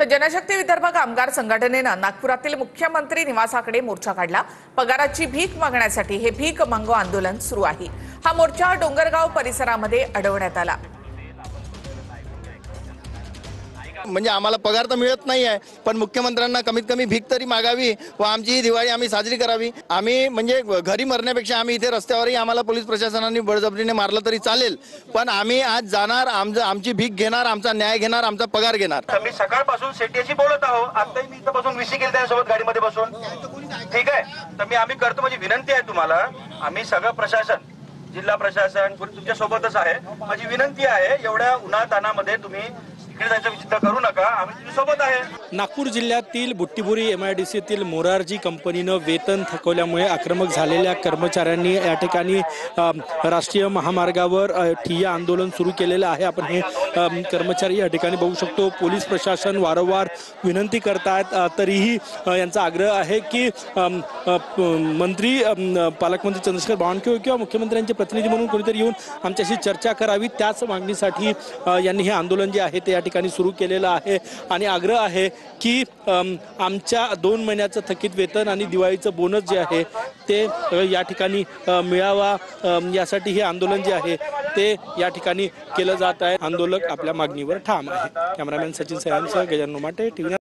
तर जनशक्ती विदर्भ कामगार संघटनेने नागपुरातील मुख्यमंत्री निवासाकडे मोर्चा काढला। पगाराची भीक मागण्यासाठी हे भीक मागो आंदोलन सुरू आहे। हा मोर्चा डोंगरगाव परिसरामध्ये अडवण्यात आला। म्हणजे आम्हाला पगार तर मिळत नाही आहे, पण मुख्यमंत्र्यांना कमीत कमी भीक तरी मागावी व आमची ही दिवाळी आम्ही साजरी करावी। आम्ही म्हणजे घरी मरण्यापेक्षा आम्ही इथे रस्त्यावरही आम्हाला पोलीस प्रशासनाने बळजबरीने मारलं तरी चालेल, पण आम्ही आज जाणार, आमची भीक घेणार, आमचा न्याय घेणार, आमचा पगार घेणार। मी सकाळपासून शेट्टीशी बोलत आहो, आताही मी इथं बसून विशी केली त्यासोबत गाडीमध्ये बसून। ठीक आहे, तर आम्ही करतो, माझी विनंती आहे तुम्हाला, आम्ही सगळं प्रशासन, जिल्हा प्रशासन तुमच्या सोबतच आहे। माझी विनंती आहे, एवढ्या उन्हातानामध्ये तुम्ही इकडे जायचं विचार करू नका, आम्ही तुमच्या सोबत आहे। नागपूर जिल्ह्यातील बुट्टीबुरी MIDCतील मोरारजी कंपनीनं वेतन थकवल्यामुळे आक्रमक झालेल्या कर्मचाऱ्यांनी या ठिकाणी राष्ट्रीय महामार्गावर ठिय्या आंदोलन सुरू केलेलं आहे। आपण हे कर्मचारी या ठिकाणी बघू शकतो। पोलीस प्रशासन वारंवार विनंती करतात, तरीही यांचा आग्रह आहे की मंत्री पालकमंत्री चंद्रशेखर बावनकुळे किंवा मुख्यमंत्र्यांचे प्रतिनिधी म्हणून कोणीतरी येऊन आमच्याशी चर्चा करावी। त्याच मागणीसाठी यांनी हे आंदोलन जे आहे ते या ठिकाणी सुरू केलेलं आहे आणि आग्रह आहे की आमच्या 2 महिन्याचं थकीत वेतन आणि दिवाळीचं बोनस जे आहे ते या ठिकाणी मिळावा, यासाठी हे आंदोलन जे आहे ते या ठिकाणी केलं जात आहे। आंदोलक आपल्या मागणीवर ठाम आहे। कॅमेरामॅन सचिन सयांसह गजानन माटे, TV